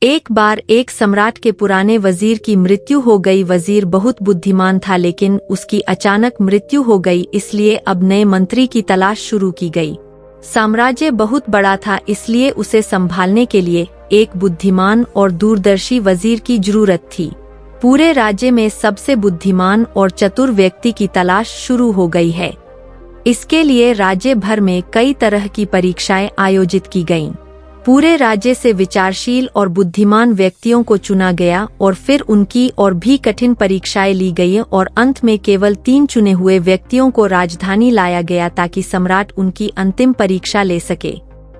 एक बार एक सम्राट के पुराने वजीर की मृत्यु हो गई। वजीर बहुत बुद्धिमान था, लेकिन उसकी अचानक मृत्यु हो गई, इसलिए अब नए मंत्री की तलाश शुरू की गई। साम्राज्य बहुत बड़ा था, इसलिए उसे संभालने के लिए एक बुद्धिमान और दूरदर्शी वजीर की जरूरत थी। पूरे राज्य में सबसे बुद्धिमान और चतुर व्यक्ति की तलाश शुरू हो गई है। इसके लिए राज्य भर में कई तरह की परीक्षाएं आयोजित की गईं। पूरे राज्य से विचारशील और बुद्धिमान व्यक्तियों को चुना गया और फिर उनकी और भी कठिन परीक्षाएं ली गई और अंत में केवल 3 चुने हुए व्यक्तियों को राजधानी लाया गया ताकि सम्राट उनकी अंतिम परीक्षा ले सके।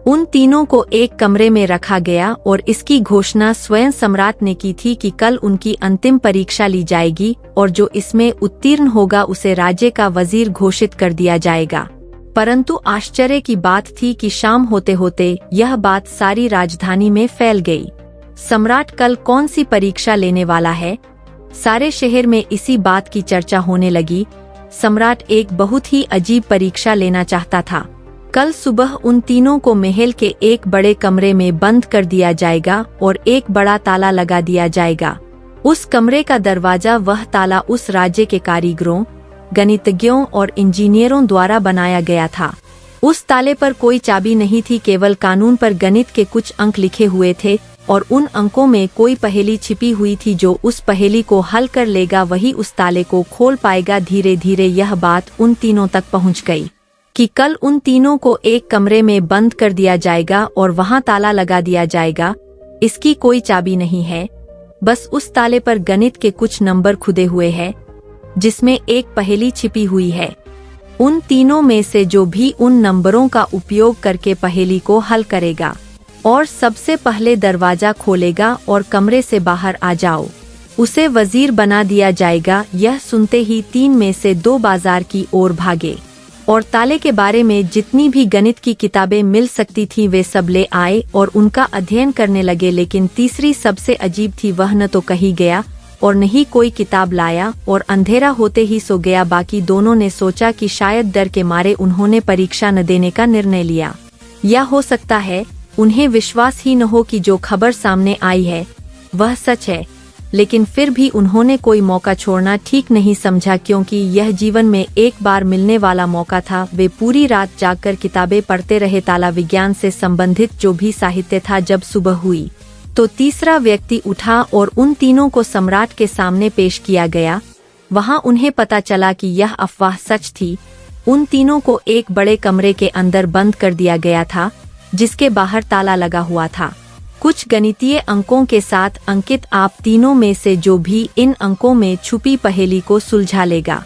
उन तीनों को एक कमरे में रखा गया और इसकी घोषणा स्वयं सम्राट ने की थी कि कल उनकी अंतिम परीक्षा ली जाएगी और जो इसमें उत्तीर्ण होगा उसे राज्य का वजीर घोषित कर दिया जाएगा। परंतु आश्चर्य की बात थी कि शाम होते होते यह बात सारी राजधानी में फैल गई। सम्राट कल कौन सी परीक्षा लेने वाला है? सारे शहर में इसी बात की चर्चा होने लगी। सम्राट एक बहुत ही अजीब परीक्षा लेना चाहता था। कल सुबह उन तीनों को महल के एक बड़े कमरे में बंद कर दिया जाएगा और एक बड़ा ताला लगा दिया जाएगा। उस कमरे का दरवाजा, वह ताला उस राज्य के कारीगरों, गणितज्ञों और इंजीनियरों द्वारा बनाया गया था। उस ताले पर कोई चाबी नहीं थी, केवल कानून पर गणित के कुछ अंक लिखे हुए थे और उन अंकों में कोई पहेली छिपी हुई थी। जो उस पहेली को हल कर लेगा वही उस ताले को खोल पाएगा। धीरे धीरे यह बात उन तीनों तक पहुंच गई कि कल उन तीनों को एक कमरे में बंद कर दिया जाएगा और वहां ताला लगा दिया जाएगा। इसकी कोई चाबी नहीं है, बस उस ताले पर गणित के कुछ नंबर खुदे हुए हैं जिसमें एक पहेली छिपी हुई है। उन तीनों में से जो भी उन नंबरों का उपयोग करके पहेली को हल करेगा और सबसे पहले दरवाजा खोलेगा और कमरे से बाहर आ जाओ, उसे वजीर बना दिया जाएगा। यह सुनते ही 3 में से 2 बाजार की ओर भागे और ताले के बारे में जितनी भी गणित की किताबें मिल सकती थी वे सब ले आए और उनका अध्ययन करने लगे। लेकिन तीसरी सबसे अजीब थी, वह न तो कहीं गया और न ही कोई किताब लाया और अंधेरा होते ही सो गया। बाकी दोनों ने सोचा कि शायद डर के मारे उन्होंने परीक्षा न देने का निर्णय लिया, या हो सकता है उन्हें विश्वास ही न हो कि जो खबर सामने आई है वह सच है। लेकिन फिर भी उन्होंने कोई मौका छोड़ना ठीक नहीं समझा, क्योंकि यह जीवन में एक बार मिलने वाला मौका था। वे पूरी रात जागकर किताबें पढ़ते रहे, ताला विज्ञान से संबंधित जो भी साहित्य था। जब सुबह हुई तो तीसरा व्यक्ति उठा और उन तीनों को सम्राट के सामने पेश किया गया। वहां उन्हें पता चला कि यह अफवाह सच थी। उन तीनों को एक बड़े कमरे के अंदर बंद कर दिया गया था जिसके बाहर ताला लगा हुआ था, कुछ गणितीय अंकों के साथ अंकित। आप तीनों में से जो भी इन अंकों में छुपी पहेली को सुलझा लेगा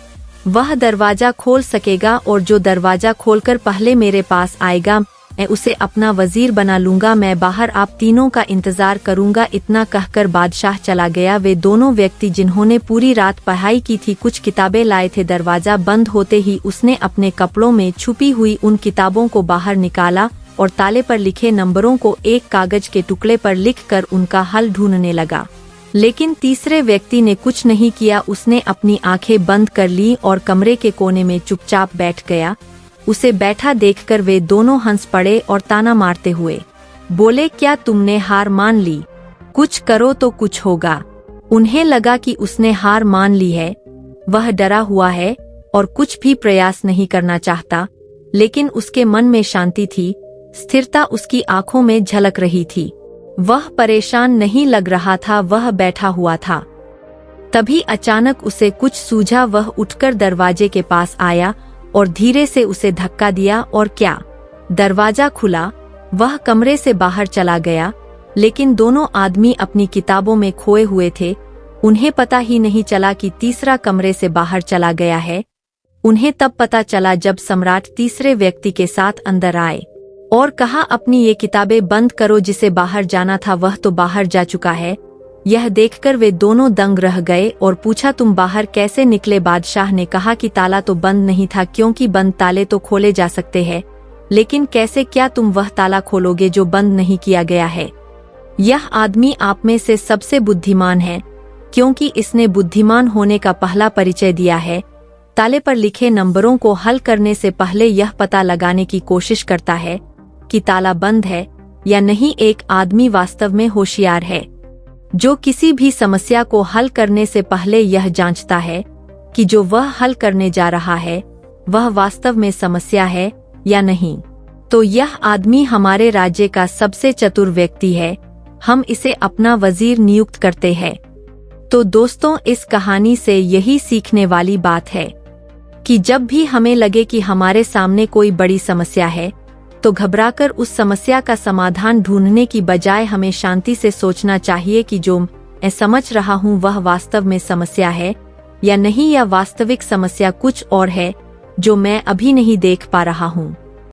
वह दरवाजा खोल सकेगा, और जो दरवाजा खोलकर पहले मेरे पास आएगा मैं उसे अपना वजीर बना लूंगा। मैं बाहर आप तीनों का इंतजार करूंगा। इतना कहकर बादशाह चला गया। वे दोनों व्यक्ति जिन्होंने पूरी रात पढ़ाई की थी कुछ किताबें लाए थे। दरवाजा बंद होते ही उसने अपने कपड़ों में छुपी हुई उन किताबों को बाहर निकाला और ताले पर लिखे नंबरों को एक कागज के टुकड़े पर लिखकर उनका हल ढूंढने लगा। लेकिन तीसरे व्यक्ति ने कुछ नहीं किया। उसने अपनी आंखें बंद कर ली और कमरे के कोने में चुपचाप बैठ गया। उसे बैठा देखकर वे दोनों हंस पड़े और ताना मारते हुए बोले, क्या तुमने हार मान ली? कुछ करो तो कुछ होगा। उन्हें लगा कि उसने हार मान ली है, वह डरा हुआ है और कुछ भी प्रयास नहीं करना चाहता। लेकिन उसके मन में शांति थी, स्थिरता उसकी आंखों में झलक रही थी। वह परेशान नहीं लग रहा था, वह बैठा हुआ था। तभी अचानक उसे कुछ सूझा। वह उठकर दरवाजे के पास आया और धीरे से उसे धक्का दिया और क्या, दरवाजा खुला। वह कमरे से बाहर चला गया। लेकिन दोनों आदमी अपनी किताबों में खोए हुए थे। उन्हें पता ही नहीं चला कि तीसरा कमरे से बाहर चला गया है। उन्हें तब पता चला जब सम्राट तीसरे व्यक्ति के साथ अंदर आए और कहा, अपनी ये किताबें बंद करो, जिसे बाहर जाना था वह तो बाहर जा चुका है। यह देखकर वे दोनों दंग रह गए और पूछा, तुम बाहर कैसे निकले? बादशाह ने कहा कि ताला तो बंद नहीं था, क्योंकि बंद ताले तो खोले जा सकते हैं, लेकिन कैसे? क्या तुम वह ताला खोलोगे जो बंद नहीं किया गया है? यह आदमी आप में से सबसे बुद्धिमान है, क्योंकि इसने बुद्धिमान होने का पहला परिचय दिया है। ताले पर लिखे नंबरों को हल करने से पहले यह पता लगाने की कोशिश करता है कि ताला बंद है या नहीं। एक आदमी वास्तव में होशियार है जो किसी भी समस्या को हल करने से पहले यह जांचता है कि जो वह हल करने जा रहा है वह वास्तव में समस्या है या नहीं। तो यह आदमी हमारे राज्य का सबसे चतुर व्यक्ति है। हम इसे अपना वजीर नियुक्त करते हैं। तो दोस्तों, इस कहानी से यही सीखने वाली बात है कि जब भी हमें लगे कि हमारे सामने कोई बड़ी समस्या है तो घबराकर उस समस्या का समाधान ढूंढने की बजाय हमें शांति से सोचना चाहिए कि जो मैं समझ रहा हूँ वह वास्तव में समस्या है या नहीं, या वास्तविक समस्या कुछ और है जो मैं अभी नहीं देख पा रहा हूँ।